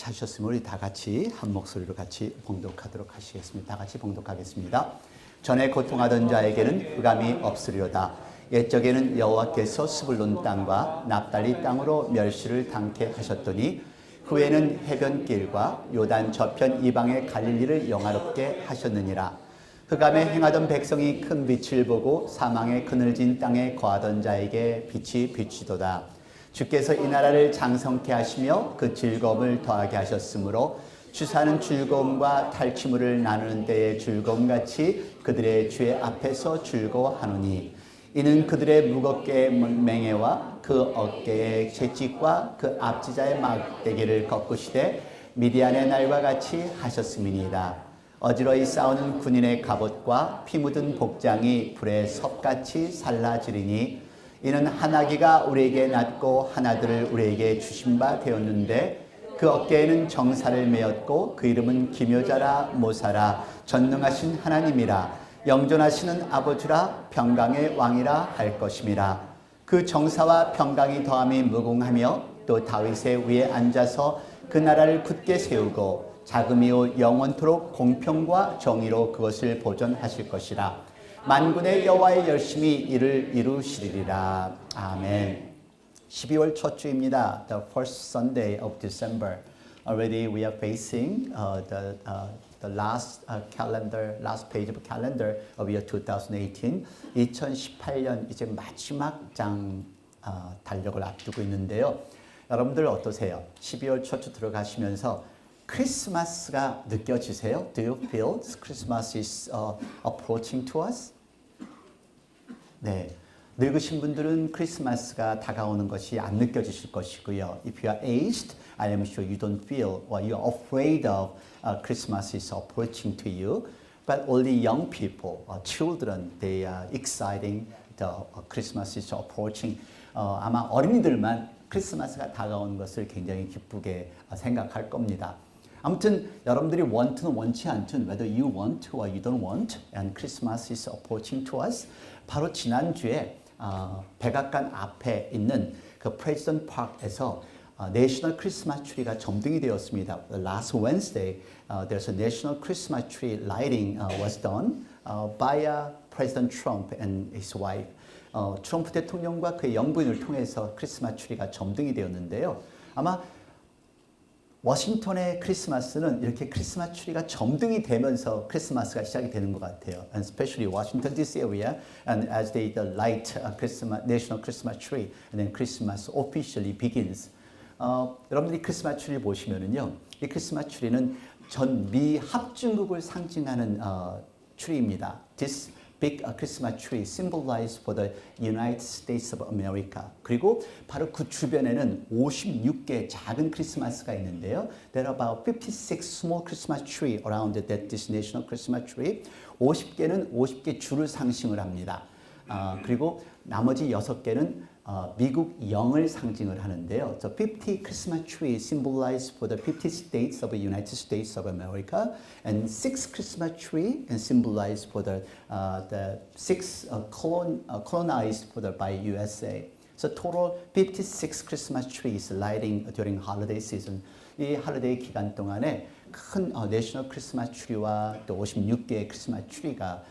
찾으셨으면 우리 다 같이 한 목소리로 같이 봉독하도록 하시겠습니다. 다 같이 봉독하겠습니다. 전에 고통하던 자에게는 흑암이 없으리로다. 옛적에는 여호와께서 스불론 땅과 납달리 땅으로 멸시를 당케 하셨더니 후에는 해변길과 요단 저편 이방의 갈릴리를 영화롭게 하셨느니라. 흑암에 행하던 백성이 큰 빛을 보고 사망의 그늘진 땅에 거하던 자에게 빛이 비치도다. 주께서 이 나라를 장성케 하시며 그 즐거움을 더하게 하셨으므로 주사는 즐거움과 탈취물을 나누는 때의 즐거움같이 그들의 주의 앞에서 즐거워하노니 이는 그들의 무겁게 맹해와 그 어깨의 채찍과 그 앞지자의 막대기를 꺾으시되 미디안의 날과 같이 하셨음이니이다. 어지러이 싸우는 군인의 갑옷과 피 묻은 복장이 불에 섭같이 살라지리니 이는 하나기가 우리에게 낳고 하나들을 우리에게 주신 바 되었는데 그 어깨에는 정사를 메었고 그 이름은 기묘자라 모사라 전능하신 하나님이라 영존하시는 아버지라 평강의 왕이라 할 것임이라. 그 정사와 평강이 더함이 무궁하며 또 다윗의 위에 앉아서 그 나라를 굳게 세우고 자금이요 영원토록 공평과 정의로 그것을 보존하실 것이라. 만군의 여호와의 열심히 이를 이루시리라. 아멘. 12월 첫 주입니다. The first Sunday of December. Already we are facing the last page of calendar of year 2018. 2018년 이제 마지막 장 달력을 앞두고 있는데요. 여러분들 어떠세요? 12월 첫 주 들어가시면서 크리스마스가 느껴지세요? Do you feel Christmas is approaching to us? 네, 늙으신 분들은 크리스마스가 다가오는 것이 안 느껴지실 것이고요. If you are aged, I am sure you don't feel or you are afraid of Christmas is approaching to you. But only young people, children, they are exciting the Christmas is approaching. 아마 어린이들만 크리스마스가 다가오는 것을 굉장히 기쁘게 생각할 겁니다. 아무튼 여러분들이 원트는 원치 않든 whether you want or you don't want and Christmas is approaching to us. 바로 지난주에 백악관 앞에 있는 그 프레지던트 파크에서 내셔널 크리스마스 트리가 점등이 되었습니다. Last Wednesday, there's a national Christmas tree lighting was done by President Trump and his wife. 트럼프 대통령과 그의 영부인을 통해서 크리스마스 트리가 점등이 되었는데요. 아마 워싱턴의 크리스마스는 이렇게 크리스마스 트리가 점등이 되면서 크리스마스가 시작이 되는 것 같아요. And especially Washington D.C. area, and as they light Christmas, national Christmas tree, and then Christmas officially begins. 여러분들이 크리스마스 트리를 보시면은요, 이 크리스마스 트리는 전 미 합중국을 상징하는 트리입니다. This big Christmas tree symbolized for the United States of America. 그리고 바로 그 주변에는 56개 작은 크리스마스가 있는데요. There are about 56 small Christmas tree around this national Christmas tree. 50개는 50개 주를 상징을 합니다. 그리고 나머지 6개는 미국 영을 상징을 하는데요. So 50 Christmas tree symbolized for the 50 states of the United States of America, and 6 Christmas tree and symbolized for the 6 colonized for by USA. So total 56 Christmas trees lighting during holiday season. 이 할리데이 기간 동안에 큰 내셔널 크리스마스 트리와 또 56개의 크리스마스 트리가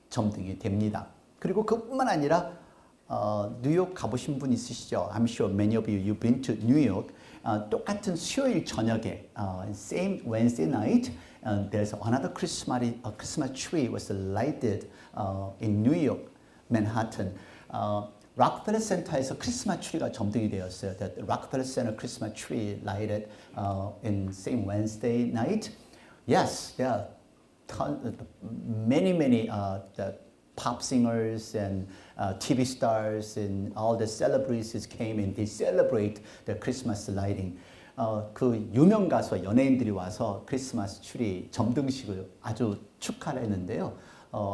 점등이 됩니다. 그리고 그뿐만 아니라 뉴욕 가보신 분 있으시죠? I'm sure many of you, you've been to New York. 똑같은 수요일 저녁에, same Wednesday night, there's another Christmas tree was lighted in New York, Manhattan. 락펠러 센터에서 크리스마스 트리가 점등이 되었어요. The Rockefeller Center Christmas tree lighted in same Wednesday night. Yes, there are many the pop singers and TV stars and all the celebrities came and they celebrate the Christmas lighting. 그 유명 가수 연예인들이 와서 크리스마스 트리 점등식을 아주 축하를 했는데요.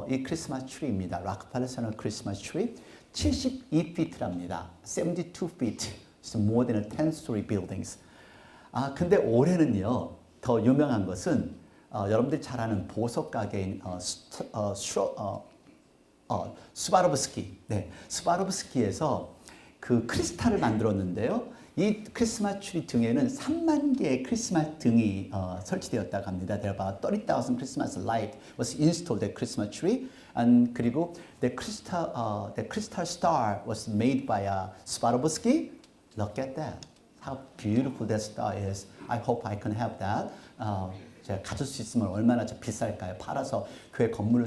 이 크리스마스 트리입니다. 락펠러 센터 크리스마스 트리 72feet랍니다. 72 feet. It's more than a 10-story buildings. 근데 올해는요. 더 유명한 것은 여러분들이 잘 아는 보석 가게인 스와로브스키. 네, 스와로브스키에서 그 크리스탈을 만들었는데요. 이 이 크리스마스 트리 등에는 3만 개의 크리스마스 등이 설치되었다고 합니다. There are about 30,000 Christmas light was installed at Christmas tree. And 그리고 the crystal star was made by Swarovski. Look at that. How beautiful that star is. I hope I can have that. 제가 가질 수 있으면 얼마나 비쌀까요? 팔아서 교회 건물을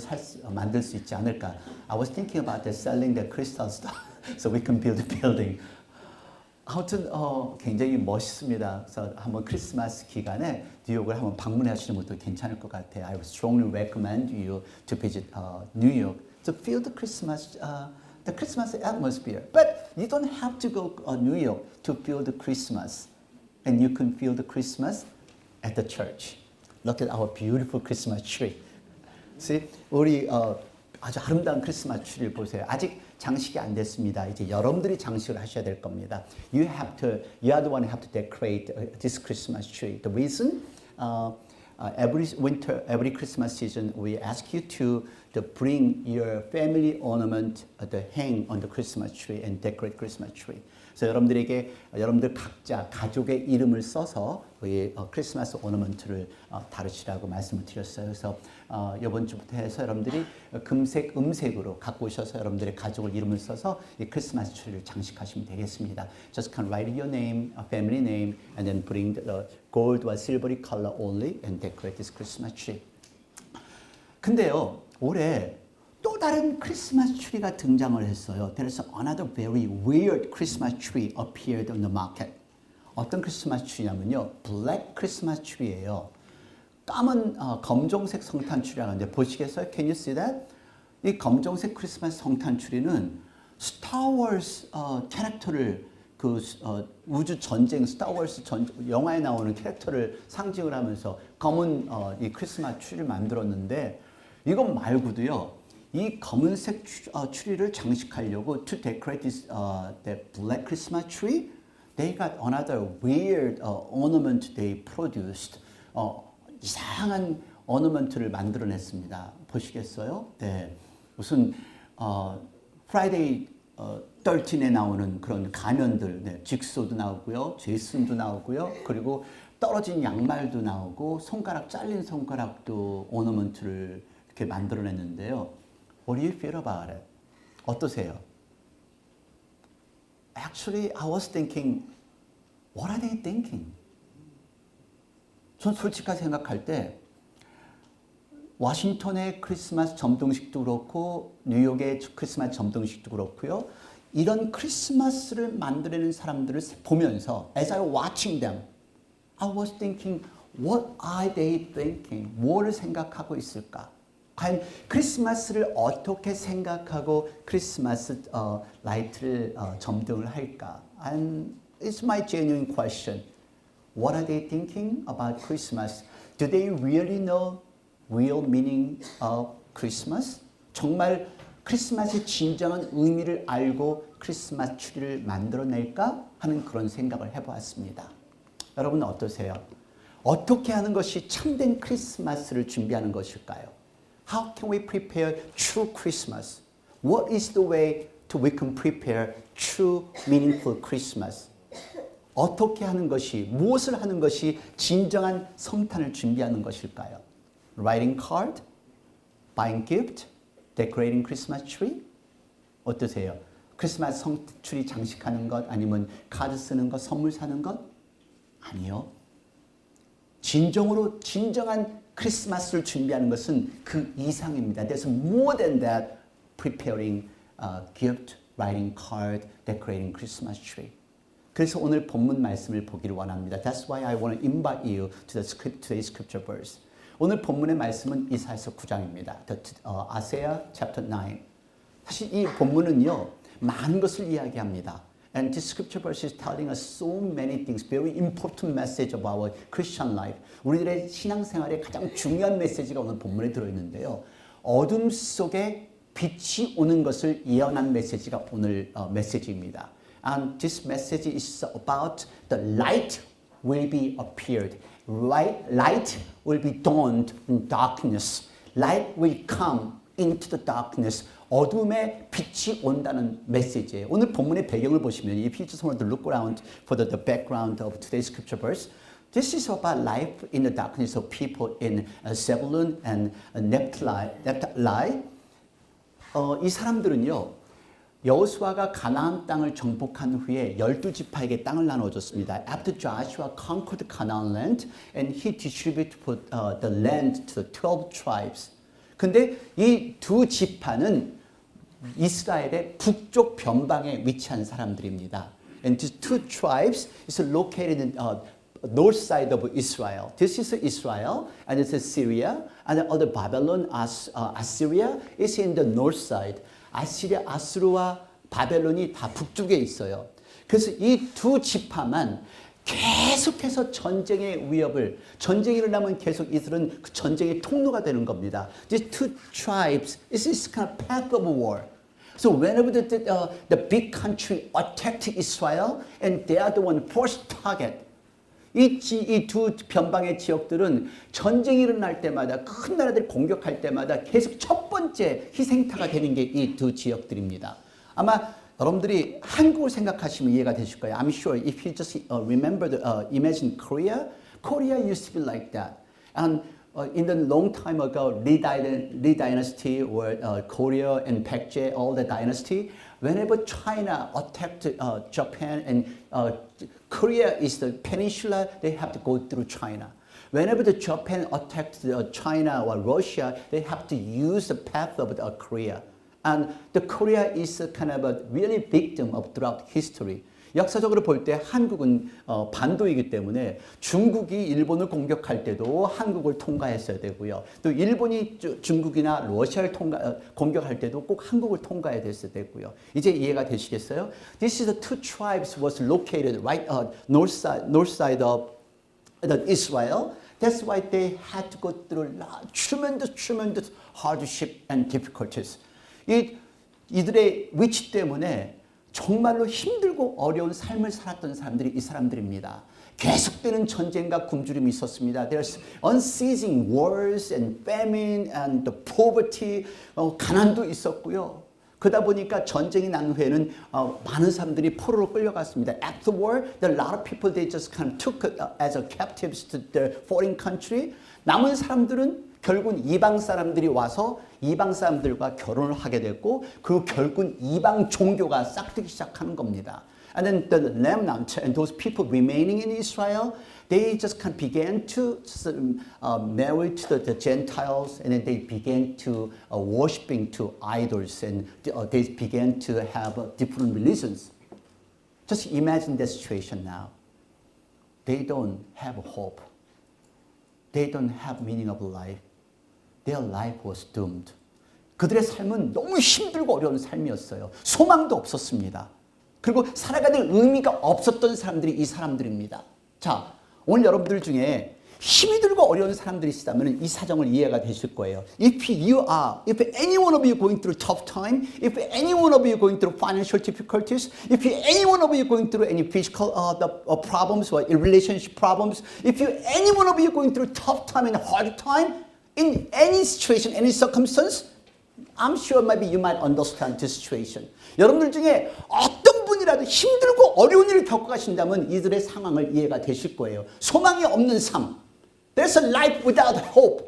만들 수 있지 않을까? I was thinking about that, selling the crystal star so we can build a building. 아무튼 굉장히 멋있습니다. 그래서 한번 크리스마스 기간에 뉴욕을 한번 방문하시는 것도 괜찮을 것 같아요. I would strongly recommend you to visit New York to feel the Christmas atmosphere. But you don't have to go New York to feel the Christmas, and you can feel the Christmas at the church. Look at our beautiful Christmas tree. See, 우리 아주 아름다운 크리스마스 트리를 보세요. 아직 장식이 안 됐습니다. 이제 여러분들이 장식을 하셔야 될 겁니다. You are the one who have to decorate this Christmas tree. The reason, every Christmas season, we ask you to bring your family ornament to hang on the Christmas tree and decorate Christmas tree. 그래서 여러분들 각자 가족의 이름을 써서 크리스마스 오너먼트를 다루시라고 말씀을 드렸어요. 그래서 이번 주부터 해서 여러분들이 금색, 음색으로 갖고 오셔서 여러분들의 가족의 이름을 써서 이 크리스마스 트리를 장식하시면 되겠습니다. Just can write your name, family name, and then bring the gold or silvery color only and decorate this Christmas tree. 근데요, 올해 또 다른 크리스마스 트리가 등장을 했어요. There is another very weird Christmas tree appeared on the market. 어떤 크리스마스 트리냐면요, Black Christmas tree예요. 까만 검정색 성탄 트리라고 하는데 보시겠어요? Can you see that? 이 검정색 크리스마스 성탄 트리는 스타워즈 캐릭터를 우주 전쟁 스타워즈 영화에 나오는 캐릭터를 상징을 하면서 검은 이 크리스마스 트리를 만들었는데 이것 말고도요. 이 검은색 트리를 장식하려고 to decorate this the black Christmas tree, they got another weird ornament they produced. 이상한 ornament를 만들어냈습니다. 보시겠어요? 네, 무슨 Friday 13에 나오는 그런 가면들, 네, 직소도 나오고요, 제이슨도 나오고요, 그리고 떨어진 양말도 나오고 손가락 잘린 손가락도 ornament를 이렇게 만들어냈는데요. What do you feel about it? 어떠세요? Actually, I was thinking, what are they thinking? 전 솔직하게 생각할 때 워싱턴의 크리스마스 점등식도 그렇고 뉴욕의 크리스마스 점등식도 그렇고요. 이런 크리스마스를 만들어내는 사람들을 보면서 as I was watching them, I was thinking, what are they thinking? 뭐를 생각하고 있을까? 과연 크리스마스를 어떻게 생각하고 크리스마스 라이트를 점등을 할까? And it's my genuine question. What are they thinking about Christmas? Do they really know real meaning of Christmas? 정말 크리스마스의 진정한 의미를 알고 크리스마스 트리를 만들어낼까 하는 그런 생각을 해보았습니다. 여러분은 어떠세요? 어떻게 하는 것이 참된 크리스마스를 준비하는 것일까요? How can we prepare true Christmas? What is the way to we can prepare true meaningful Christmas? 어떻게 하는 것이, 무엇을 하는 것이 진정한 성탄을 준비하는 것일까요? Writing card? Buying gift? Decorating Christmas tree? 어떠세요? 크리스마스 성트리 장식하는 것, 아니면 카드 쓰는 것, 선물 사는 것? 아니요. 진정한 크리스마스를 준비하는 것은 그 이상입니다. There's more than that. Preparing gift, writing card, decorating Christmas tree. 그래서 오늘 본문 말씀을 보기를 원합니다. That's why I want to invite you to today's scripture verse. 오늘 본문의 말씀은 이사야서 9장입니다. Isaiah chapter 9. 사실 이 본문은요, 많은 것을 이야기합니다. And this scripture verse is telling us so many things, very important message of our Christian life. 우리들의 신앙생활에 가장 중요한 메시지가 오늘 본문에 들어있는데요. 어둠 속에 빛이 오는 것을 예언한 메시지가 오늘 메시지입니다. And this message is about the light will be appeared. Light will be dawned in darkness. Light will come into the darkness. 어둠에 빛이 온다는 메시지예요. 오늘 본문의 배경을 보시면 if you just want to look around for the background of today's scripture verse, this is about life in the darkness of people in Zebulun and Naphtali. 이 사람들은요. 여호수아가 가나안 땅을 정복한 후에 12지파에게 땅을 나눠줬습니다. After Joshua conquered Canaan land and he distributed the land to the 12 tribes. 근데 이 두 지파는 이스라엘의 북쪽 변방에 위치한 사람들입니다. And these two tribes is located in north side of Israel. This is Israel and this is Syria and the other Babylon, Assyria is in the north side. 아시리아, 아수르와 바벨론이 다 북쪽에 있어요. 그래서 이 두 지파만 계속해서 전쟁의 위협을, 전쟁이 일어나면 계속 이들은 그 전쟁의 통로가 되는 겁니다. These two tribes, this is kind of path of war. So whenever the big country attacked Israel and they are the one first target. 이 두 변방의 지역들은 전쟁이 일어날 때마다 큰 나라들이 공격할 때마다 계속 첫 번째 희생타가 되는 게 이 두 지역들입니다. 아마 여러분들이 한국을 생각하시면 이해가 되실 거예요. I'm sure if you just remember, imagine Korea, Korea used to be like that. And in the long time ago, Lee dynasty or Korea and Baekje, all the dynasty, whenever China attacked Japan and Korea is the peninsula, they have to go through China. Whenever the Japan attacked China or Russia, they have to use the path of Korea. And the Korea is a kind of a really victim of throughout history. 역사적으로 볼 때 한국은 반도이기 때문에 중국이 일본을 공격할 때도 한국을 통과했어야 되고요. 또 일본이 중국이나 러시아를 공격할 때도 꼭 한국을 통과해야 됐어야 되고요. 이제 이해가 되시겠어요? This is the two tribes was located right north side of Israel. That's why they had to go through tremendous hardship and difficulties. 이들의 위치 때문에 정말로 힘들고 어려운 삶을 살았던 사람들이 이 사람들입니다. 계속되는 전쟁과 굶주림이 있었습니다. There's unceasing wars and famine and the poverty, 가난도 있었고요. 그러다 보니까 전쟁이 난 후에는 많은 사람들이 포로로 끌려갔습니다. After war, there are a lot of people they just kind of took as a captives to their foreign country. 남은 사람들은 결국은 이방 사람들이 와서 이방 사람들과 결혼을 하게 됐고 그 결국은 이방 종교가 싹트기 시작하는 겁니다. And then the remnant and those people remaining in Israel, they just kind of began to marry to the Gentiles and then they began to worshiping to idols and they began to have different religions. Just imagine the situation now. They don't have hope. They don't have meaning of life. Their life was doomed. 그들의 삶은 너무 힘들고 어려운 삶이었어요. 소망도 없었습니다. 그리고 살아가는 의미가 없었던 사람들이 이 사람들입니다. 자, 오늘 여러분들 중에 힘이 들고 어려운 사람들이 있다면 이 사정을 이해가 되실 거예요. If any one of you going through tough time, if any one of you going through financial difficulties, if any one of you going through any physical problems or relationship problems, if any one of you going through tough time and hard time, in any situation, any circumstance, I'm sure maybe you might understand this situation. 여러분들 중에 어떤 분이라도 힘들고 어려운 일을 겪어가신다면 이들의 상황을 이해가 되실 거예요. 소망이 없는 삶. There's a life without hope.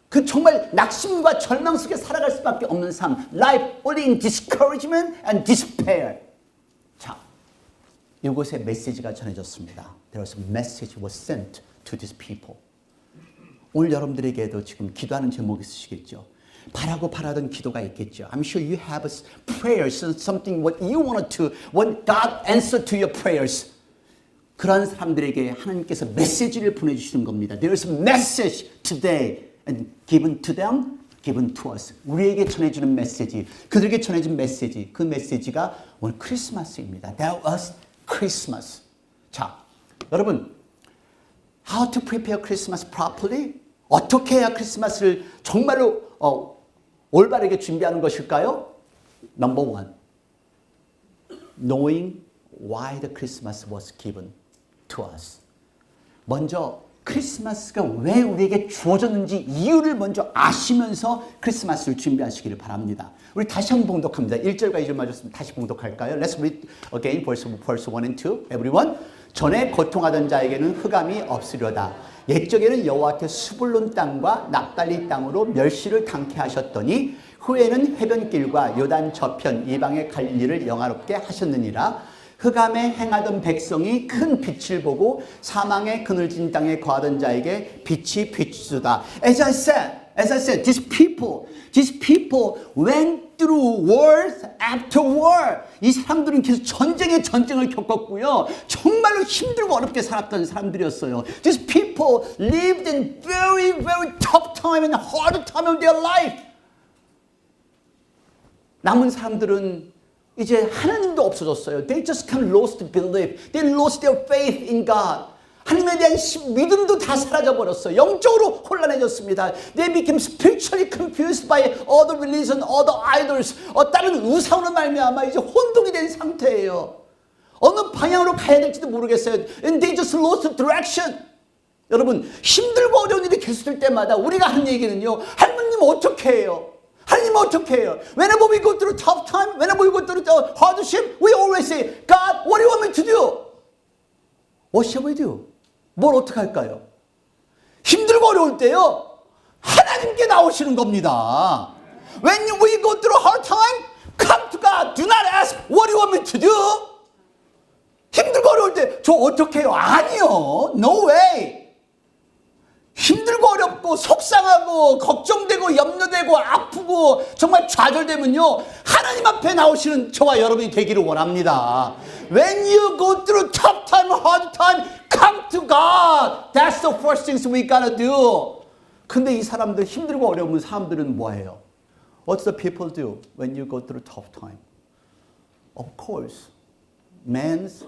그 정말 낙심과 절망 속에 살아갈 수밖에 없는 삶. Life only in discouragement and despair. 자, 이곳에 메시지가 전해졌습니다. There was a message was sent to these people. 오늘 여러분들에게도 지금 기도하는 제목이 있으시겠죠. 바라던 기도가 있겠죠. I'm sure you have prayers, something what you wanted to, what God answered to your prayers. 그런 사람들에게 하나님께서 메시지를 보내주시는 겁니다. There's a message today and given to them, given to us. 우리에게 전해주는 메시지, 그들에게 전해준 메시지, 그 메시지가 오늘 크리스마스입니다. That was Christmas. 자, 여러분, how to prepare Christmas properly? 어떻게 해야 크리스마스를 정말로 올바르게 준비하는 것일까요? Number one, knowing why the Christmas was given to us. 먼저 크리스마스가 왜 우리에게 주어졌는지 이유를 먼저 아시면서 크리스마스를 준비하시기를 바랍니다. 우리 다시 한번 봉독합니다. 1절과 2절 맞았습니다. 다시 봉독할까요? Let's read again verse 1 and 2. Everyone. 전에 고통하던 자에게는 흑암이 없으려다. 옛적에는 여호와께 수불론 땅과 납달리 땅으로 멸시를 당케 하셨더니 후에는 해변길과 요단 저편 이방에 갈 일을 영화롭게 하셨느니라. 흑암에 행하던 백성이 큰 빛을 보고 사망의 그늘진 땅에 거하던 자에게 빛이 비추다. As I said, these people went through wars after war. 이 사람들은 계속 전쟁을 겪었고요. 정말로 힘들고 어렵게 살았던 사람들이었어요. These people lived in very, very tough time and hard time of their life. 남은 사람들은 이제 하나님도 없어졌어요. They just kind of lost belief. They lost their faith in God. 하나님에 대한 믿음도 다 사라져버렸어요. 영적으로 혼란해졌습니다. They became spiritually confused by all the religion, all the idols. 다른 우상으로 말미암아 이제 혼동이 된 상태예요. 어느 방향으로 가야 될지도 모르겠어요. And they just lost direction. 여러분, 힘들고 어려운 일이 계속될 때마다 우리가 하는 얘기는요. 하나님 어떻게 해요? 하나님 어떻게 해요? Whenever we go through tough time, whenever we go through hardship, we always say, God, what do you want me to do? What shall we do? 뭘 어떻게 할까요? 힘들고 어려울 때요. 하나님께 나오시는 겁니다. When we go through hard time, come to God. Do not ask, what do you want me to do? 힘들고 어려울 때, 저 어떻게 해요? 아니요. No way. 힘들고 어렵고 속상하고 걱정되고 염려되고 아프고 정말 좌절되면요. 하나님 앞에 나오시는 저와 여러분이 되기를 원합니다. When you go through tough time, hard time, come to God. That's the first things we gotta do. 근데 이 사람들 힘들고 어려운 사람들은 뭐예요? What do the people do when you go through tough time? Of course, men's,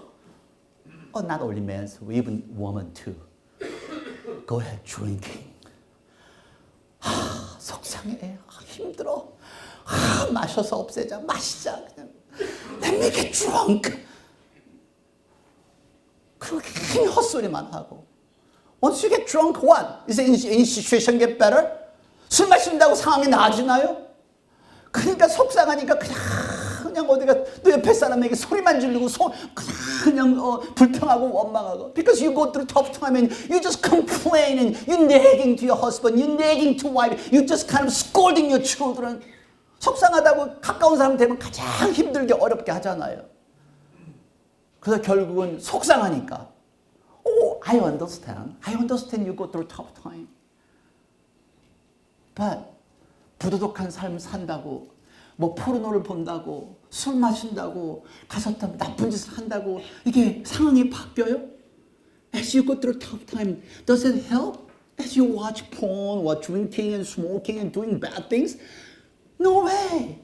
not only men's, even women too. Go ahead, drinking. 속상해. 힘들어. 마셔서 없애자. 마시자. 그냥. Let me get drunk. 그렇게 큰 헛소리만 하고. Once you get drunk, what? Is any situation get better? 술 마신다고 상황이 나아지나요? 그러니까 속상하니까 그냥 어디가 또 옆에 사람에게 소리만 지르고 그냥 불평하고 원망하고. Because you go through tough time and you just complain and you nagging to your husband, you nagging to wife, you just kind of scolding your children. 속상하다고 가까운 사람 되면 가장 힘들게 어렵게 하잖아요. 그래서 결국은 속상하니까. Oh, I understand. I understand you go through tough time. But 부도덕한 삶 산다고 뭐 포르노를 본다고 술 마신다고 가서 나쁜 짓을 한다고 이게 상황이 바뀌어요? As you go through tough time, does it help? As you watch porn, or drinking and smoking and doing bad things? No way.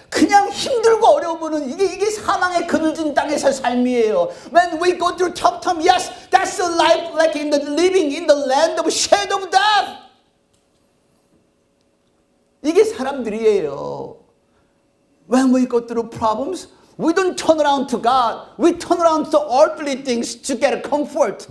그냥 힘들고 어려우면은 이게 사망의 그늘진 땅에서의 삶이에요. When we go through tough time, yes, that's the life like in the living in the land of shadow of death. 이게 사람들이에요. When we go through problems, we don't turn around to God. We turn around to earthly things to get comfort.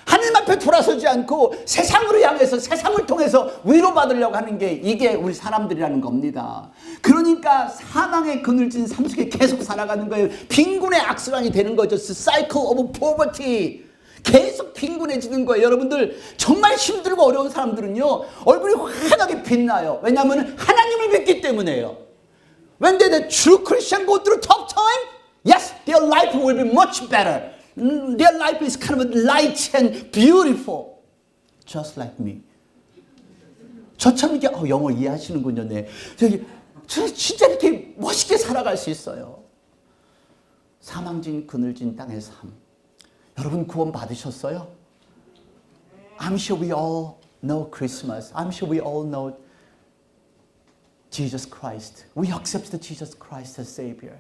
하나님 앞에 돌아서지 않고 세상으로 향해서 세상을 통해서 위로받으려고 하는 게 이게 우리 사람들이라는 겁니다. 그러니까 사망의 그늘진 삶 속에 계속 살아가는 거예요. 빈곤의 악순환이 되는 거죠. The cycle of poverty. 계속 빈곤해지는 거예요. 여러분들 정말 힘들고 어려운 사람들은요. 얼굴이 환하게 빛나요. 왜냐하면 하나님을 믿기 때문에요. When the true Christian go through tough time, yes, their life will be much better. Their life is kind of light and beautiful. Just like me. 저처럼 이렇게 영어 이해하시는군요. 네. 저 진짜 이렇게 멋있게 살아갈 수 있어요. 사망진 그늘진 땅의 삶. 여러분 구원 받으셨어요? I'm sure we all know Christmas. I'm sure we all know Jesus Christ. We accept Jesus Christ as Savior.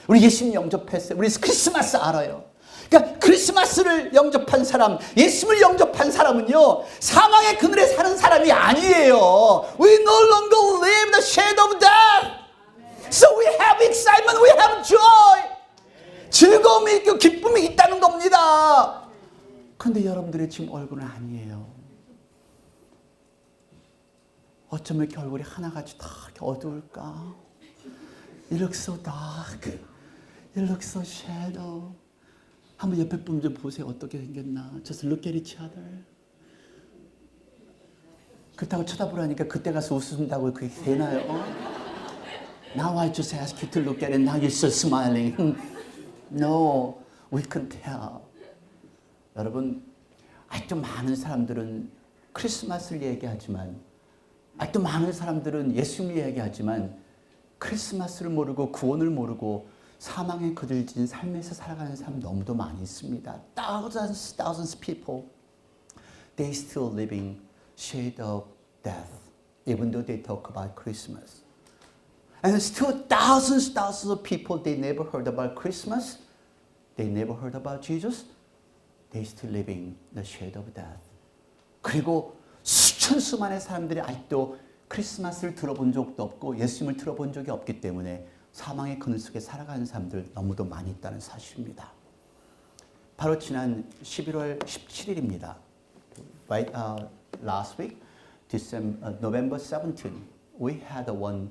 우리 예수님 영접했어요. 우리 크리스마스 알아요. 그러니까 크리스마스를 영접한 사람, 예수를 영접한 사람은요, 사망의 그늘에 사는 사람이 아니에요. We no longer live the shadow of death. So we have excitement, we have joy. 즐거움이 있고 기쁨이 있다는 겁니다. 근데 여러분들의 지금 얼굴은 아니에요. 어쩜 이렇게 얼굴이 하나같이 다 이렇게 어두울까? You look so dark. You look so shadow. 한번 옆에 분 좀 보세요. 어떻게 생겼나? Just look at each other. 그렇다고 쳐다보라니까 그때 가서 웃으신다고 그게 되나요? Now I just ask you to look at it. Now you're so smiling. No, we can tell. 여러분, 아직도 많은 사람들은 크리스마스를 얘기하지만, 아직도 많은 사람들은 예수님을 얘기하지만 크리스마스를 모르고 구원을 모르고 사망에 거들진 삶에서 살아가는 사람 너무도 많이 있습니다. Thousands of people, they still living shade of death, even though they talk about Christmas. And still thousands of people, they never heard about Christmas. They never heard about Jesus. They still living the shade of death. 그리고 수천수만의 사람들이 아직도 크리스마스를 들어본 적도 없고 예수님을 들어본 적이 없기 때문에 사망의 그늘 속에 살아가는 사람들 너무도 많이 있다는 사실입니다. 바로 지난 11월 17일입니다. Right, last week, November 17, we had one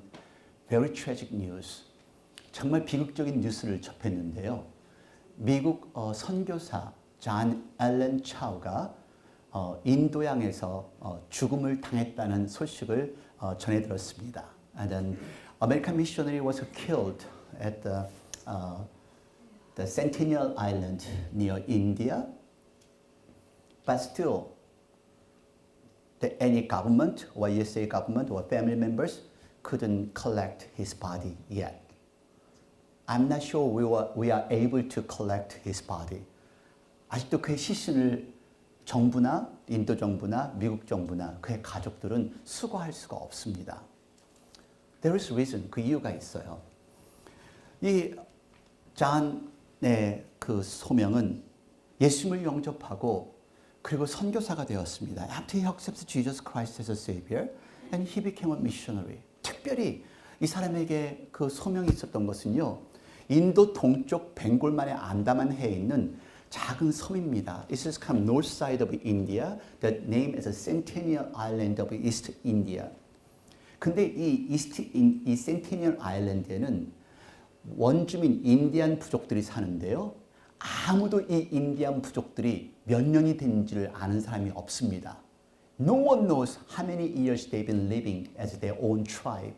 very tragic news. 정말 비극적인 뉴스를 접했는데요. 미국 선교사 존 앨런 차우가 인도양에서 죽음을 당했다는 소식을 전해 들었습니다. And an American missionary was killed at the Sentinel Island near India. But still, any government or USA government or family members couldn't collect his body yet. I'm not sure we are able to collect his body. 아직도 그의 시신을 정부나 인도 정부나 미국 정부나 그의 가족들은 수거할 수가 없습니다. There is a reason. 그 이유가 있어요. 이 존의 그 소명은 예수님을 영접하고 그리고 선교사가 되었습니다. After he accepted Jesus Christ as a Savior, and he became a missionary. 특별히 이 사람에게 그 소명이 있었던 것은요. 인도 동쪽 벵골만의 안다만해에 있는 작은 섬입니다. It is kind of north side of India. The name is a Sentinel Island of East India. 근데 이 센티니얼 아일랜드에는 원주민 인디안 부족들이 사는데요. 아무도 이 인디안 부족들이 몇 년이 된지를 아는 사람이 없습니다. No one knows how many years they've been living as their own tribe.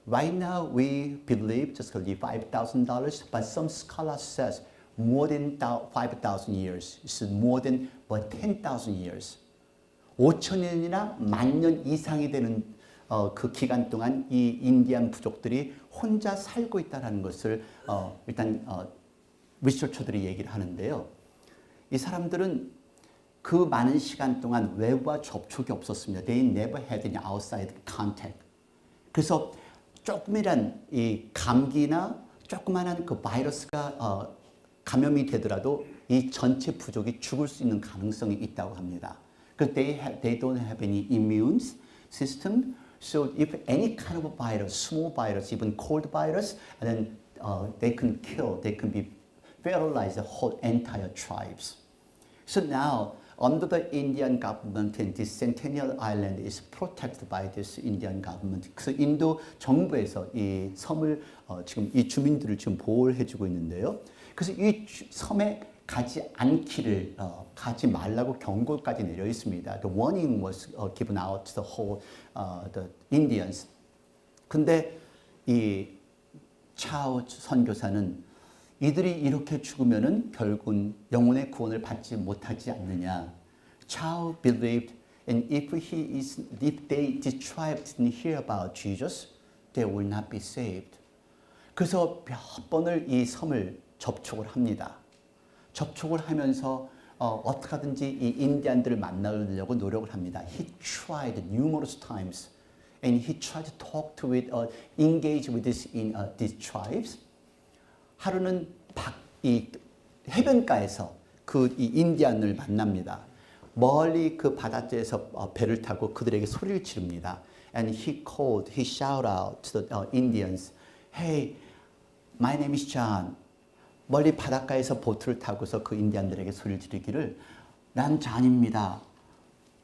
Right now we believe just $5,000, but some scholars says more than 5,000 years. It's more than 10,000 years. 5,000년이나 10,000년 이상이 되는 그 기간 동안 이 인디안 부족들이 혼자 살고 있다는 것을 일단 리서처들이 얘기를 하는데요. 이 사람들은 그 많은 시간 동안 외부와 접촉이 없었습니다. They never had any outside contact. 그래서 조금이란 이 감기나 조그만한 그 바이러스가 감염이 되더라도 이 전체 부족이 죽을 수 있는 가능성이 있다고 합니다. Because they don't have any immune system. So if any kind of virus, small virus, even cold virus, and then they can kill, they can be paralyze the whole entire tribes. So now, under the Indian government, and this Sentinel Island is protected by this Indian government. 그래서 인도 정부에서 이 섬을 지금 이 주민들을 지금 보호를 해주고 있는데요. 그래서 이 섬에 가지 않기를 가지 말라고 경고까지 내려 있습니다. The warning was given out to the whole the Indians. 근데 이 차오 선교사는 이들이 이렇게 죽으면은 결국은 영혼의 구원을 받지 못하지 않느냐. Chow believed, and if this tribe didn't hear about Jesus, they will not be saved. 그래서 몇 번을 이 섬을 접촉을 합니다. 접촉을 하면서 어떻게 하든지 이 인디안들을 만나려고 노력을 합니다. He tried numerous times, and he tried to talk to it, engage with these tribes. 하루는 이 해변가에서 그 이 인디안을 만납니다. 멀리 그 바닷가에서 배를 타고 그들에게 소리를 지릅니다. And he shouted out to the Indians, "Hey, my name is John." 멀리 바닷가에서 보트를 타고서 그 인디안들에게 소리를 지르기를 난 잔입니다.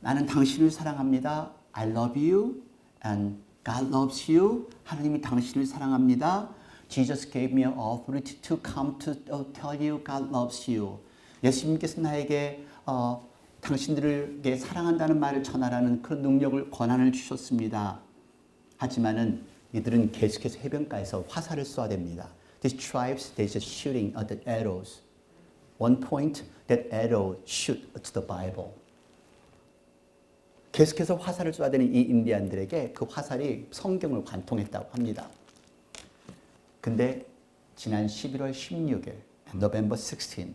나는 당신을 사랑합니다. I love you and God loves you. 하나님이 당신을 사랑합니다. Jesus gave me an authority to come to tell you God loves you. 예수님께서 나에게 당신들에게 사랑한다는 말을 전하라는 그런 능력을 권한을 주셨습니다. 하지만은 이들은 계속해서 해변가에서 화살을 쏘아댑니다. These tribes, they just shooting at the arrows. One point, that arrow shoot to the Bible. 계속해서 화살을 쏘아대는 이 인디안들에게 그 화살이 성경을 관통했다고 합니다. 근데 지난 11월 16일, November 16,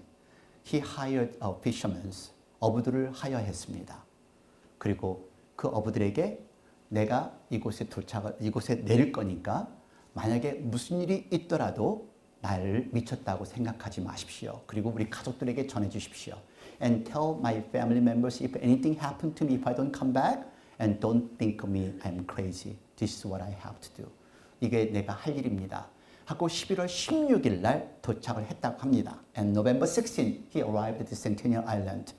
he hired fishermen. 어부들을 하여했습니다. 그리고 그 어부들에게 내가 이곳에 내릴 거니까 만약에 무슨 일이 있더라도 나를 미쳤다고 생각하지 마십시오. 그리고 우리 가족들에게 전해 주십시오. And tell my family members if anything happened to me if I don't come back and don't think of me I'm crazy. This is what I have to do. 이게 내가 할 일입니다. 하고 11월 16일 날 도착을 했다고 합니다. And November 16, he arrived at the Centennial Island.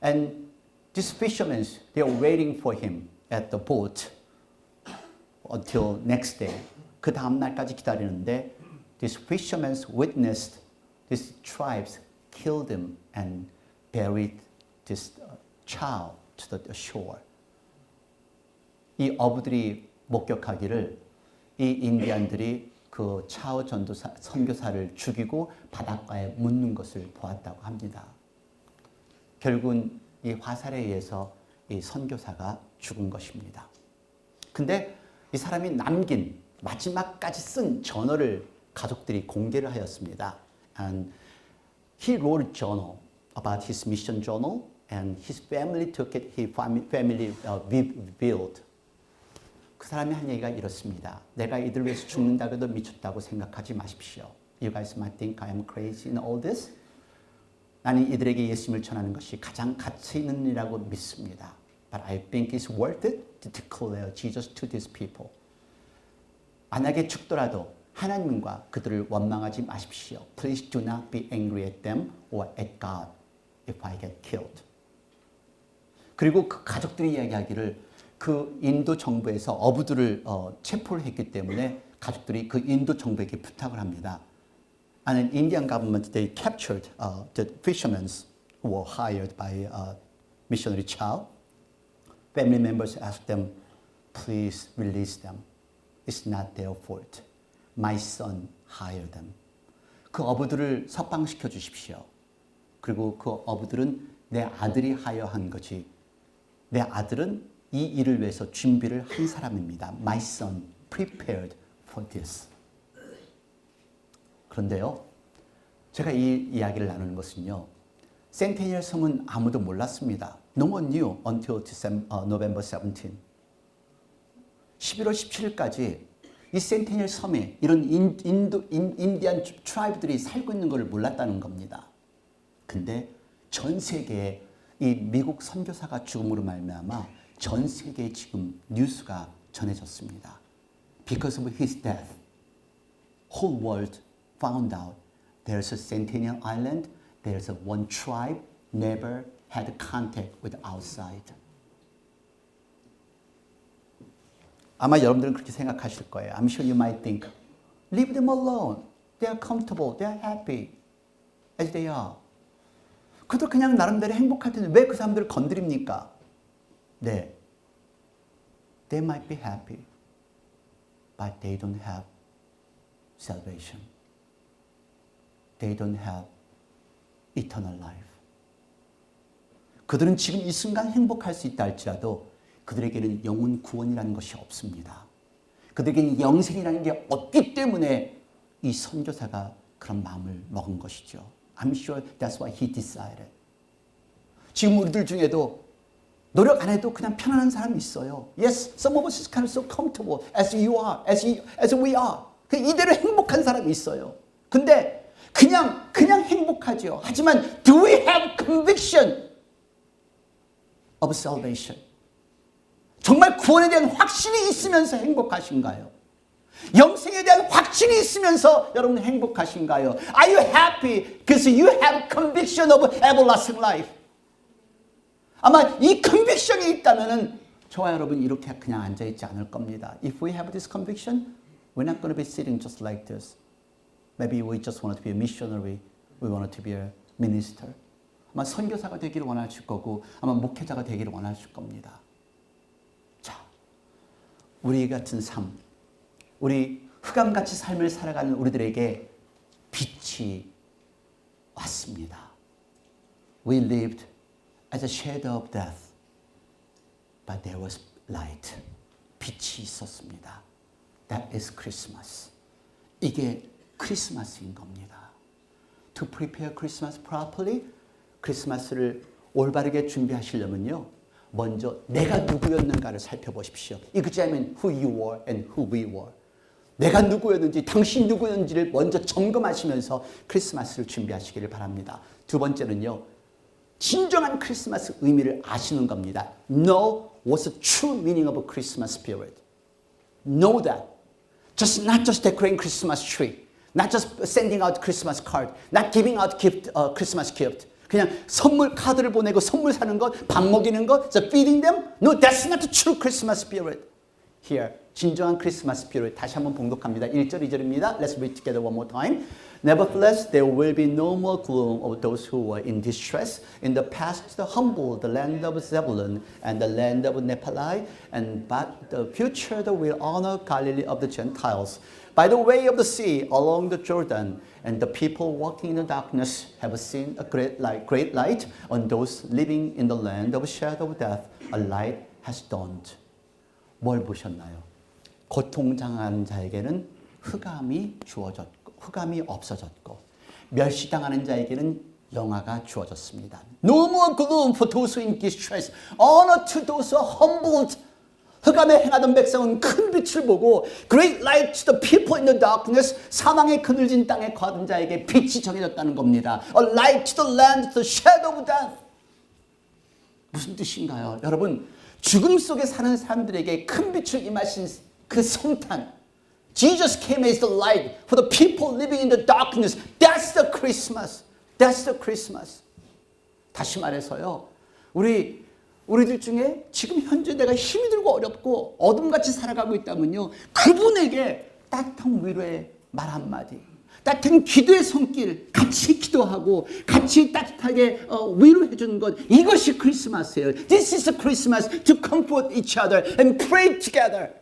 And these fishermen, they are waiting for him at the boat until next day. 그 다음 날까지 기다리는데 these fishermen witnessed these tribes killed him and buried this child to the shore. 이 어부들이 목격하기를 이 인디안들이 그 차오 전도사 선교사를 죽이고 바닷가에 묻는 것을 보았다고 합니다. 결국은 이 화살에 의해서 이 선교사가 죽은 것입니다. 근데 이 사람이 남긴 마지막까지 쓴 저널을 가족들이 공개를 하였습니다. And he wrote a journal about his mission journal, and his family took it. His family revealed. 그 사람이 한 얘기가 이렇습니다. 내가 이들 위해서 죽는다고 해도 미쳤다고 생각하지 마십시오. You guys might think I am crazy in all this. 나는 이들에게 예수님을 전하는 것이 가장 가치 있는 일이라고 믿습니다. But I think it's worth it to declare Jesus to these people. 만약에 죽더라도 하나님과 그들을 원망하지 마십시오. Please do not be angry at them or at God if I get killed. 그리고 그 가족들이 이야기하기를 그 인도 정부에서 어부들을 체포를 했기 때문에 가족들이 그 인도 정부에게 부탁을 합니다. And Indian government, they captured the fishermen who were hired by missionary Chow. Family members asked them, please release them. It's not their fault. My son hired them. 그 어부들을 석방시켜 주십시오. 그리고 그 어부들은 내 아들이 하여한 거지. 내 아들은 이 일을 위해서 준비를 한 사람입니다. My son prepared for this. 그런데요, 제가 이 이야기를 나누는 것은요, 센테니얼 섬은 아무도 몰랐습니다. No one knew until November 17. 11월 17일까지 이 센테니얼 섬에 이런 인디안 트라이브들이 살고 있는 것을 몰랐다는 겁니다. 근데 전 세계에 이 미국 선교사가 죽음으로 말미암아 전 세계에 지금 뉴스가 전해졌습니다. Because of his death, whole world found out there's a Centennial Island, there's a one tribe never had contact with outside. 아마 여러분들은 그렇게 생각하실 거예요. I'm sure you might think, leave them alone. They are comfortable, they are happy as they are. 그들 그냥 나름대로 행복할 텐데 왜 그 사람들을 건드립니까? 네, they might be happy, but they don't have salvation. They don't have eternal life. 그들은 지금 이 순간 행복할 수 있다 할지라도 그들에게는 영혼 구원이라는 것이 없습니다. 그들에게는 영생이라는 게 없기 때문에 이 선교사가 그런 마음을 먹은 것이죠. I'm sure that's why he decided. 지금 우리들 중에도 노력 안 해도 그냥 편안한 사람이 있어요. Yes, some of us is kind of so comfortable as you are, as we are. 이대로 행복한 사람이 있어요. 근데 그냥 행복하죠. 하지만 do we have conviction of salvation? 정말 구원에 대한 확신이 있으면서 행복하신가요? 영생에 대한 확신이 있으면서 여러분 행복하신가요? Are you happy because you have conviction of everlasting life? 아마 이 컨빅션이 있다면은 저와 여러분 이렇게 그냥 앉아있지 않을 겁니다. If we have this conviction, we're not going to be sitting just like this. Maybe we just want to be a missionary. We want to be a minister. 아마 선교사가 되기를 원하실 거고 아마 목회자가 되기를 원하실 겁니다. 자, 우리 같은 삶, 우리 흑암같이 삶을 살아가는 우리들에게 빛이 왔습니다. We lived as a shadow of death, but there was light. 빛이 있었습니다. That is Christmas. 이게 크리스마스인 겁니다. To prepare Christmas properly, 크리스마스를 올바르게 준비하시려면요, 먼저 내가 누구였는가를 살펴보십시오. Examine who you were and who we were. 내가 누구였는지, 당신 누구였는지를 먼저 점검하시면서 크리스마스를 준비하시기를 바랍니다. 두 번째는요, 진정한 크리스마스 의미를 아시는 겁니다. Know what's the true meaning of a Christmas spirit. Know that. Not just decorating Christmas tree. Not just sending out Christmas card. Not giving out Christmas gift. 그냥 선물 카드를 보내고 선물 사는 것, 밥 먹이는 것, so feeding them. No, that's not the true Christmas spirit. Here, 진정한 크리스마스 spirit. 다시 한번 봉독합니다. 1절, 2절입니다. Let's read together one more time. Nevertheless, there will be no more gloom of those who were in distress. In the past, the humble, the land of Zebulun and the land of Naphtali, and but the future will honor Galilee of the Gentiles. By the way of the sea, along the Jordan, and the people walking in the darkness have seen a great light. On those living in the land of shadow of death, a light has dawned. 뭘 보셨나요? 고통당하는 자에게는 흑암이 주어졌고, 흑암이 없어졌고, 멸시당하는 자에게는 영화가 주어졌습니다. No more gloom for those in distress. Honor to those who are humbled. 흑암에 행하던 백성은 큰 빛을 보고 great light to the people in the darkness. 사망의 그늘진 땅에 거하던 자에게 빛이 정해졌다는 겁니다. A light to the land, the shadow of death. 무슨 뜻인가요? 여러분, 죽음 속에 사는 사람들에게 큰 빛을 임하신 그 성탄. Jesus came as the light for the people living in the darkness. That's the Christmas. That's the Christmas. 다시 말해서요, 우리들 중에 지금 현재 내가 힘이 들고 어렵고 어둠같이 살아가고 있다면요, 그분에게 따뜻한 위로의 말 한마디, 따뜻한 기도의 손길, 같이 기도하고 같이 따뜻하게 위로해 주는 것, 이것이 크리스마스예요. This is a Christmas to comfort each other and pray together.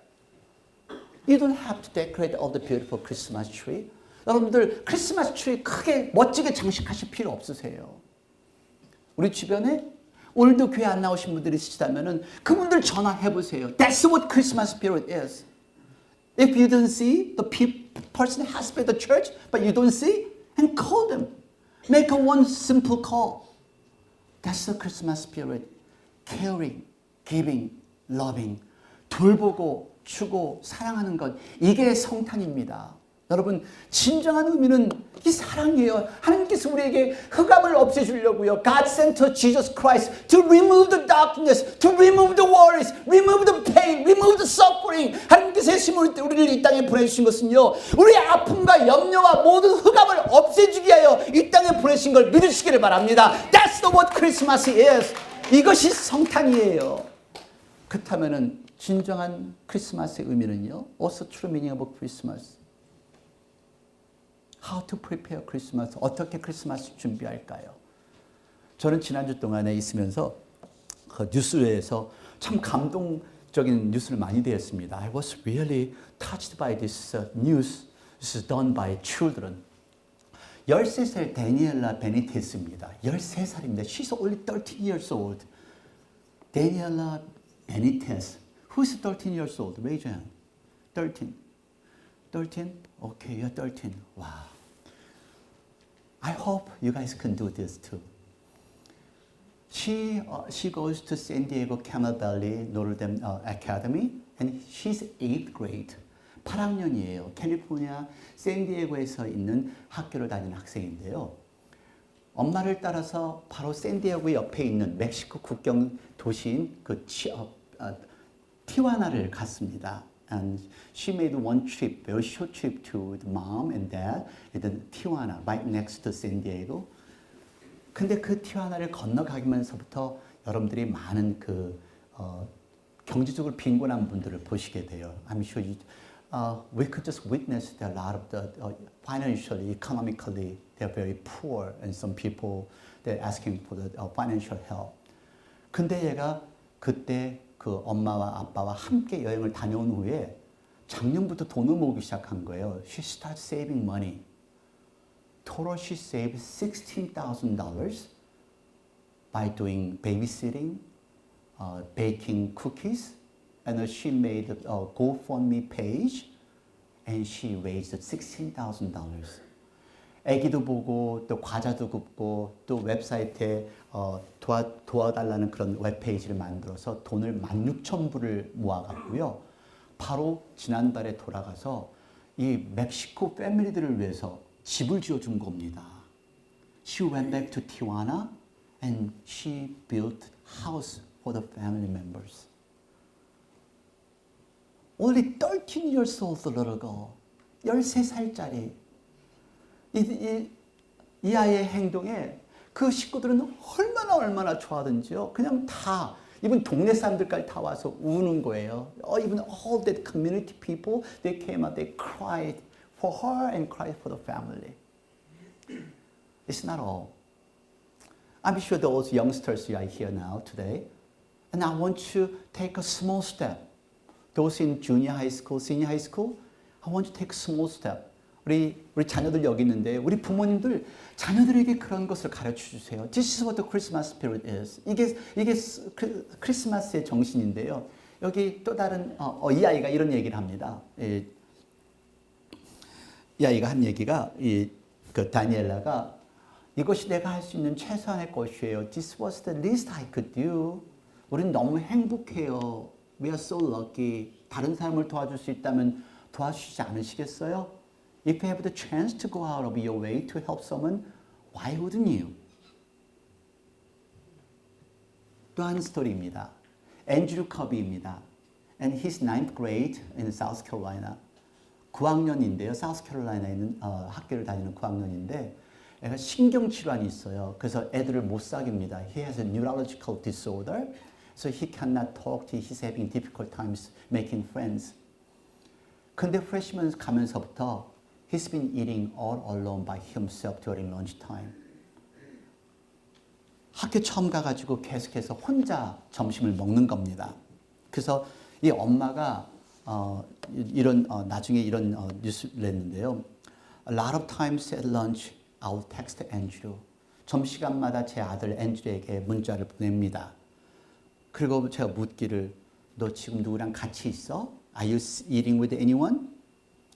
You don't have to decorate all the beautiful Christmas tree. 여러분들 크리스마스 트리 크게 멋지게 장식하실 필요 없으세요. 우리 주변에 오늘도 교회 안 나오신 분들이 있으시다면 그분들 전화해 보세요. That's what Christmas spirit is. If you don't see the person has been at the church, but you don't see, and call them. Make a one simple call. That's the Christmas spirit. Caring, giving, loving. 돌보고 주고 사랑하는 것. 이게 성탄입니다. 여러분, 진정한 의미는 이 사랑이에요. 하나님께서 우리에게 흑암을 없애주려고요. God sent Jesus Christ to remove the darkness, to remove the worries, remove the pain, remove the suffering. 하나님께서 우리를 이 땅에 보내주신 것은요, 우리의 아픔과 염려와 모든 흑암을 없애주기 위하여 이 땅에 보내신 걸 믿으시기를 바랍니다. That's what Christmas is. 이것이 성탄이에요. 그렇다면 진정한 크리스마스의 의미는요, What's the true meaning of Christmas? How to prepare Christmas? 어떻게 크리스마스 준비할까요? 저는 지난주 동안에 있으면서 그 뉴스에서 참 감동적인 뉴스를 많이 들었습니다. I was really touched by this news. This is done by children. 13살 데니엘라 베니테스입니다. 13살입니다. She's only 13 years old. 데니엘라 베니테스. Who's 13 years old? Raise your hand. 13. 13? Okay, you're 13. Wow. I hope you guys can do this too. She goes to San Diego Camel Valley Notre Dame Academy, and she's 8th grade. 8학년이에요. 캘리포니아 샌디에고에서 있는 학교를 다니는 학생인데요. 엄마를 따라서 바로 샌디에고 옆에 있는 멕시코 국경 도시인 그 티와나를 갔습니다. And she made one trip, very short trip to the mom and dad in Tijuana, right next to San Diego. 근데 그 티와나를 건너가면서부터 여러분들이 많은 경제적으로 빈곤한 분들을 보시게 돼요. I'm sure we could just witness that a lot of the financially, economically, they're very poor, and some people they're asking for the financial help. 근데 얘가 그때 그 엄마와 아빠와 함께 여행을 다녀온 후에 작년부터 돈을 모으기 시작한 거예요. She started saving money. Total she saved $16,000 by doing babysitting, baking cookies, and she made a GoFundMe page, and she raised $16,000. 애기도 보고 또 과자도 굽고 또 웹사이트에 도와달라는 그런 웹페이지를 만들어서 돈을 16,000불을 모아갔고요. 바로 지난달에 돌아가서 이 멕시코 패밀리들을 위해서 집을 지어준 겁니다. She went back to Tijuana and she built house for the family members. Only 13 years old little girl. 13살짜리. 이 아이의 행동에 그 식구들은 얼마나 좋아하든지요. 그냥 다 이번 동네 사람들까지 다 와서 우는 거예요. Even all the community people, they came out, they cried for her and cried for the family. It's not all. I'm sure those youngsters are here now today, and I want to take a small step. Those in junior high school, senior high school, I want to take a small step. 우리 자녀들 여기 있는데 우리 부모님들 자녀들에게 그런 것을 가르쳐 주세요. This is what the Christmas spirit is. 이게 크리스마스의 정신인데요. 여기 또 다른 이 아이가 이런 얘기를 합니다. 이 아이가 한 얘기가 그 다니엘라가 이것이 내가 할 수 있는 최소한의 것이에요. This was the least I could do. 우린 너무 행복해요. We are so lucky. 다른 사람을 도와줄 수 있다면 도와주시지 않으시겠어요? If you have the chance to go out of your way to help someone, why wouldn't you? 또 한 스토리입니다. 앤드류 커비입니다. And he's 9th grade in South Carolina. 9학년인데요. 사우스캐롤라이나에 있는 학교를 다니는 9학년인데 애가 신경질환이 있어요. 그래서 애들을 못 사깁니다. He has a neurological disorder, so he cannot talk. He's having difficult times making friends. 근데 freshman 가면서부터 he's been eating all alone by himself during lunchtime. 학교 처음 가가지고 계속해서 혼자 점심을 먹는 겁니다. 그래서 이 엄마가 나중에 이런 뉴스를 냈는데요. A lot of times at lunch, I'll text Andrew. 점심시간마다 제 아들 앤드류에게 문자를 보냅니다. 그리고 제가 묻기를 너 지금 누구랑 같이 있어? Are you eating with anyone?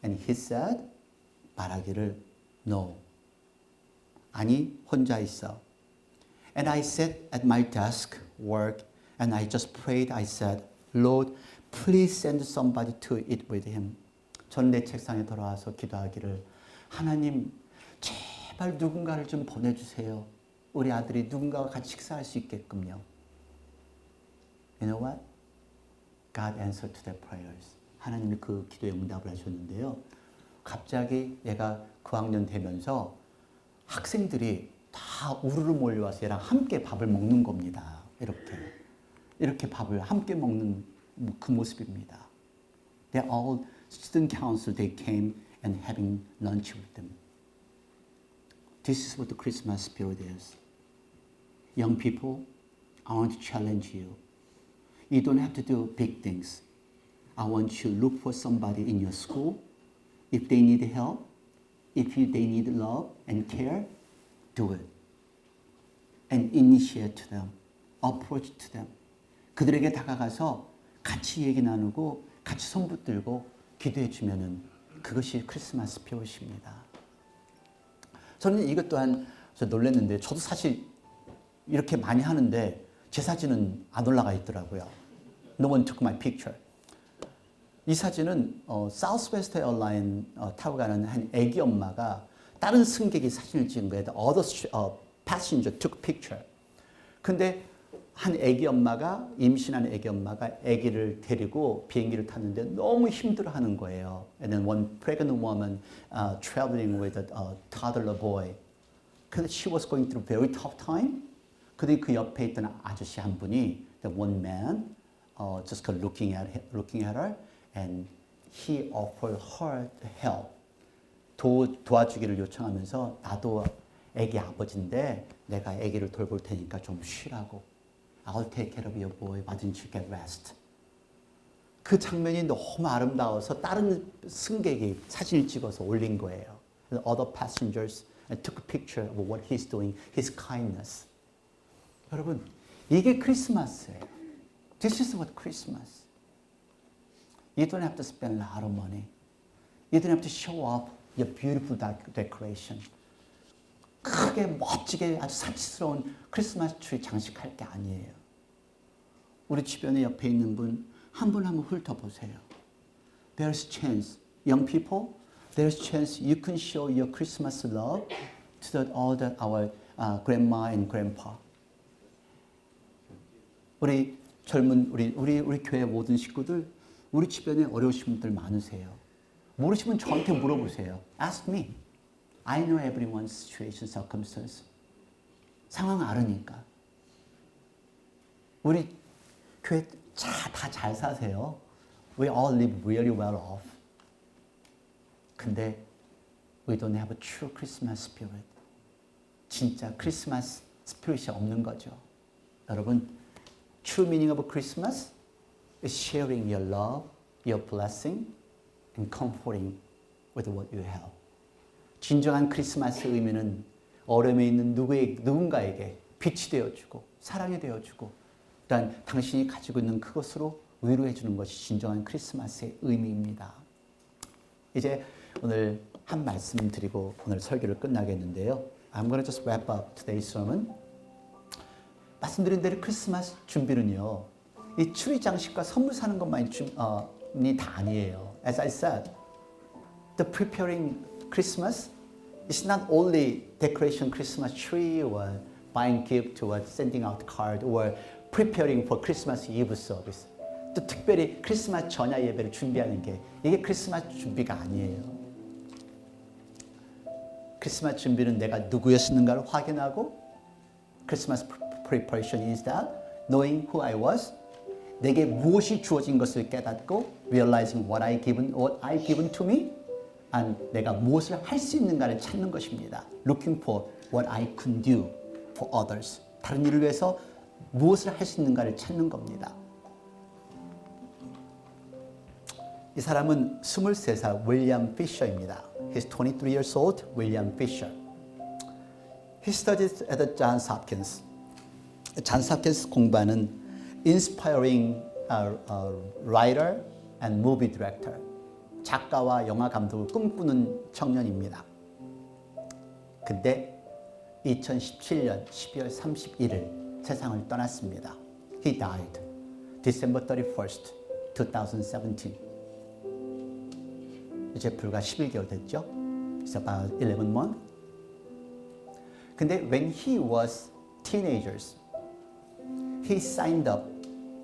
And he said, 말하기를 no. 아니, 혼자 있어. And I sat at my desk, work, and I just prayed. I said, Lord, please send somebody to eat with him. 저는 내 책상에 돌아와서 기도하기를 하나님, 제발 누군가를 좀 보내주세요. 우리 아들이 누군가와 같이 식사할 수 있게끔요. You know what? God answered to their prayers. 하나님이 그 기도에 응답을 하셨는데요. 갑자기 얘가 그 학년 되면서 학생들이 다 우르르 몰려와서 얘랑 함께 밥을 먹는 겁니다. 이렇게 밥을 함께 먹는 그 모습입니다. They all student council, they came and having lunch with them. This is what the Christmas spirit is. Young people, I want to challenge you. You don't have to do big things. I want you to look for somebody in your school. If they need help, they need love and care, do it. And initiate to them, approach to them. 그들에게 다가가서 같이 얘기 나누고 같이 손 붙들고 기도해 주면은 그것이 크리스마스 스피릿입니다. 저는 이것 또한 놀랐는데 저도 사실 이렇게 많이 하는데 제 사진은 안 올라가 있더라고요. No one took my picture. 이 사진은 사우스웨스트 에어라인 타고 가는 한 애기 엄마가 다른 승객이 사진을 찍은 거예요. Other passenger took picture. 근데 한 애기 엄마가 임신한 애기 엄마가 애기를 데리고 비행기를 탔는데 너무 힘들어하는 거예요. And then one pregnant woman traveling with a toddler boy. 근데 she was going through very tough time. 근데 그 옆에 있던 아저씨 한 분이 the one man just looking at her and he offered her help. 도와주기를 요청하면서 나도 애기 아버지인데 내가 애기를 돌볼 테니까 좀 쉬라고. I'll take care of your boy. Why don't you get rest? 그 장면이 너무 아름다워서 다른 승객이 사진을 찍어서 올린 거예요. Other passengers took a picture of what he's doing, his kindness. 여러분, 이게 크리스마스예요. This is what Christmas. You don't have to spend a lot of money. You don't have to show off your beautiful decoration. 크게 멋지게 아주 사치스러운 크리스마스 트리 장식할 게 아니에요. 우리 주변에 옆에 있는 분 한 분 한번 훑어보세요. There's chance, young people, there's chance you can show your Christmas love to our grandma and grandpa. 우리 젊은 우리 교회 모든 식구들, 우리 주변에 어려우신 분들 많으세요. 모르시면 저한테 물어보세요. Ask me. I know everyone's situation, circumstance. 상황 알으니까. 우리 교회 다 잘 사세요. We all live really well off. 근데 we don't have a true Christmas spirit. 진짜 크리스마스 스피릿이 없는 거죠. 여러분, true meaning of Christmas is sharing your love, your blessing, and comforting with what you have. 진정한 크리스마스의 의미는 어려움에 있는 누군가에게 빛이 되어주고 사랑이 되어주고 또한 당신이 가지고 있는 그것으로 위로해 주는 것이 진정한 크리스마스의 의미입니다. 이제 오늘 한 말씀 드리고 오늘 설교를 끝나겠는데요. I'm going to just wrap up today's sermon. 말씀드린 대로 크리스마스 준비는요. 이 추리 장식과 선물 사는 것만이 다 아니에요. As I said, the preparing Christmas is not only decoration Christmas tree or buying gift or sending out card or preparing for Christmas Eve service. 또 특별히 크리스마스 전야 예배를 준비하는 게 이게 크리스마스 준비가 아니에요. 크리스마스 준비는 내가 누구였는가를 확인하고 크리스마스 preparation is that knowing who I was, 내게 무엇이 주어진 것을 깨닫고 realizing what I given to me, and 내가 무엇을 할 수 있는가를 찾는 것입니다. Looking for what I could do for others. 다른 일을 위해서 무엇을 할 수 있는가를 찾는 겁니다. 이 사람은 23살 윌리엄 피셔입니다. He's 23 years old, William Fisher. He studied at the Johns Hopkins. Johns Hopkins 공부하는 inspiring writer and movie director. 작가와 영화 감독을 꿈꾸는 청년입니다. 근데 2017년 12월 31일 세상을 떠났습니다. He died December 31st, 2017. 이제 불과 11개월 됐죠? It's about 11 months. 근데 when he was teenagers, he signed up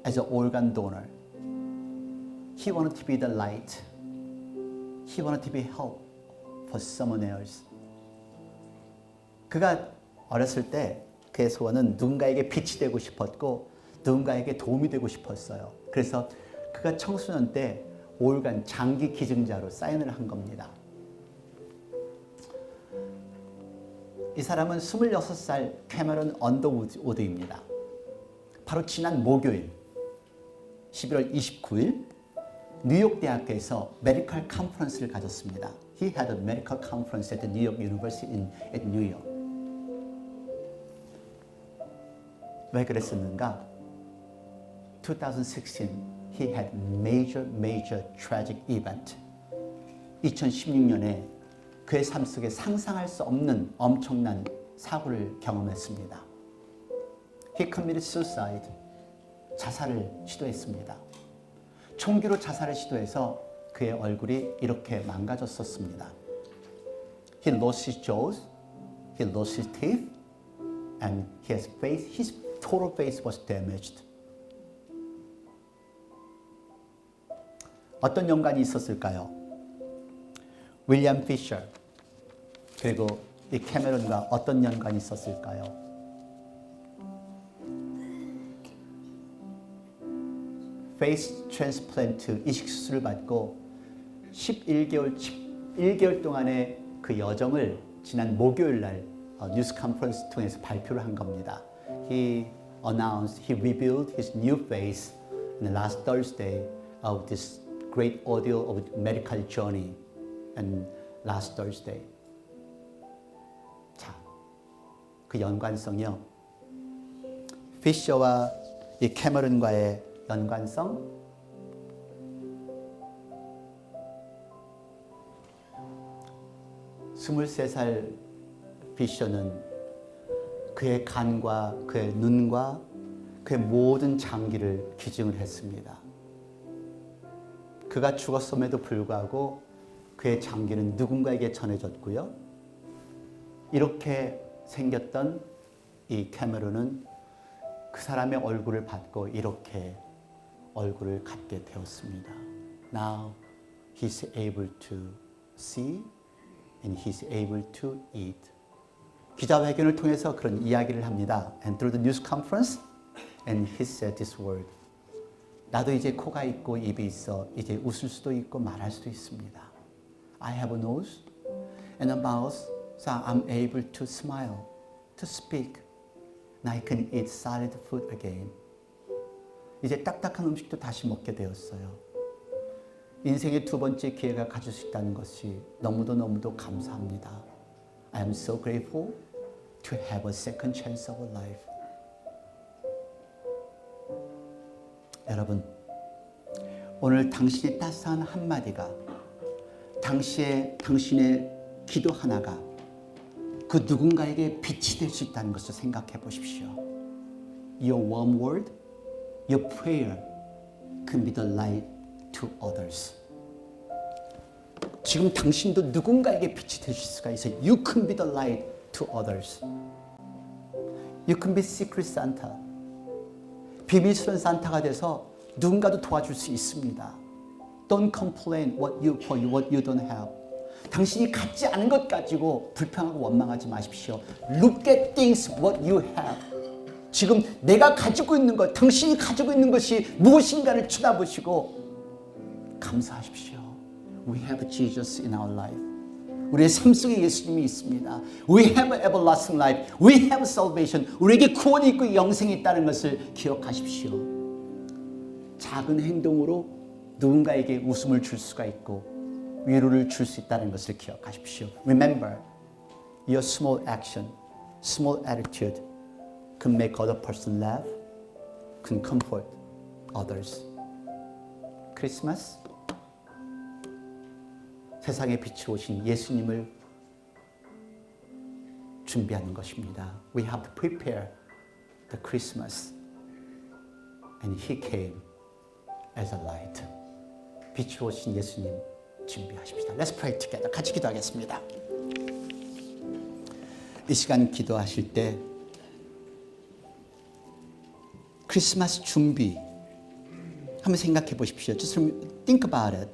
as an organ donor. He wanted to be the light. He wanted to be help for someone else. 그가 어렸을 때 그의 소원은 누군가에게 빛이 되고 싶었고 누군가에게 도움이 되고 싶었어요. 그래서 그가 청소년 때 올간 장기 기증자로 사인을 한 겁니다. 이 사람은 26살 캐머런 언더우드입니다. 바로 지난 목요일 11월 29일 뉴욕 대학교에서 메디컬 컨퍼런스를 가졌습니다. He had a medical conference at the New York University at New York. 왜 그랬었는가? 2016, he had major tragic event. 2016년에 그의 삶 속에 상상할 수 없는 엄청난 사고를 경험했습니다. He committed suicide. 자살을 시도했습니다. 총기로 자살을 시도해서 그의 얼굴이 이렇게 망가졌었습니다. He lost his jaws, he lost his teeth, and his total face was damaged. 어떤 연관이 있었을까요? 윌리엄 피셔 그리고 이 캐머런과 어떤 연관이 있었을까요? 페이스 트랜스플란트 이식 수술을 받고 11개월 동안의 그 여정을 지난 목요일 날 뉴스 컨퍼런스 통해서 발표를 한 겁니다. He revealed his new face on the last Thursday of this great ordeal of medical journey and last Thursday. 자, 그 연관성이요. 피셔와 이 캐머런과의 연관성. 23살 피셔는 그의 간과 그의 눈과 그의 모든 장기를 기증을 했습니다. 그가 죽었음에도 불구하고 그의 장기는 누군가에게 전해졌고요. 이렇게 생겼던 이 캐머런은 그 사람의 얼굴을 받고 이렇게 얼굴을 갖게 되었습니다. Now he's able to see and he's able to eat. 기자회견을 통해서 그런 이야기를 합니다. And through the news conference, and he said this word. 나도 이제 코가 있고 입이 있어. 이제 웃을 수도 있고 말할 수도 있습니다. I have a nose and a mouth, so I'm able to smile, to speak. And I can eat solid food again. 이제 딱딱한 음식도 다시 먹게 되었어요. 인생의 두 번째 기회가 가질 수 있다는 것이 너무도 감사합니다. I am so grateful to have a second chance of life. 여러분, 오늘 당신의 따스한 한마디가 당신의 기도 하나가 그 누군가에게 빛이 될 수 있다는 것을 생각해 보십시오. Your warm word, your prayer can be the light to others. 지금 당신도 누군가에게 빛이 되실 수가 있어요. You can be the light to others. You can be secret Santa. 비밀스러운 산타가 돼서 누군가도 도와줄 수 있습니다. Don't complain what you don't have. 당신이 갖지 않은 것 가지고 불평하고 원망하지 마십시오. Look at things what you have. 지금 내가 가지고 있는 것, 당신이 가지고 있는 것이 무엇인가를 쳐다보시고 감사하십시오. We have Jesus in our life. 우리의 삶 속에 예수님이 있습니다. We have everlasting life. We have salvation. 우리에게 구원이 있고 영생이 있다는 것을 기억하십시오. 작은 행동으로 누군가에게 웃음을 줄 수가 있고 위로를 줄 수 있다는 것을 기억하십시오. Remember, your small action, small attitude can make other person laugh, can comfort others. 크리스마스, 세상에 빛이 오신 예수님을 준비하는 것입니다. We have to prepare the Christmas, and He came as a light. 빛이 오신 예수님 준비하십시다. Let's pray together. 같이 기도하겠습니다. 이 시간 기도하실 때 크리스마스 준비 한번 생각해 보십시오. Just think about it.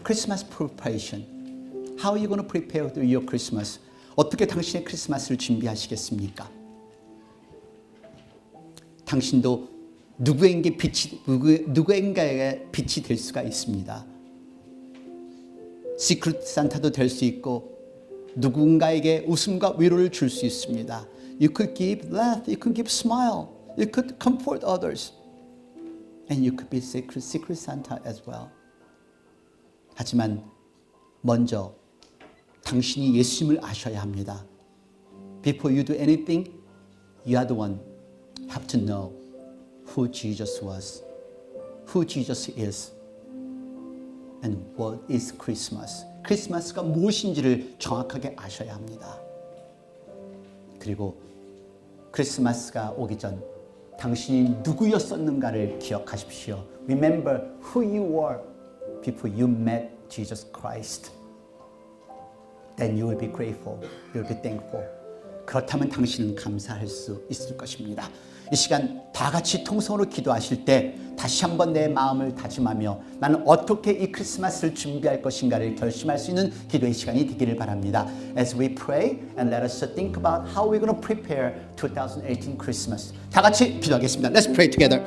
Christmas preparation. How are you going to prepare your Christmas? 어떻게 당신의 크리스마스를 준비하시겠습니까? 당신도 누구에게 누구인가에게 빛이 될 수가 있습니다. 시크릿 산타도 될 수 있고 누군가에게 웃음과 위로를 줄 수 있습니다. You could give laugh, you could give smile, you could comfort others, and you could be secret Santa as well. 하지만 먼저 당신이 예수님을 아셔야 합니다. Before you do anything, you are the one have to know who Jesus was, who Jesus is, and what is Christmas. 크리스마스가 무엇인지를 정확하게 아셔야 합니다. 그리고 크리스마스가 오기 전 당신이 누구였었는가를 기억하십시오. Remember who you were before you met Jesus Christ. Then you will be grateful, you will be thankful. 그렇다면 당신은 감사할 수 있을 것입니다. 이 시간 다 같이 통성으로 기도하실 때 다시 한번 내 마음을 다짐하며 나는 어떻게 이 크리스마스를 준비할 것인가를 결심할 수 있는 기도의 시간이 되기를 바랍니다. As we pray and let us think about how we're going to prepare 2018 Christmas. 다 같이 기도하겠습니다. Let's pray together.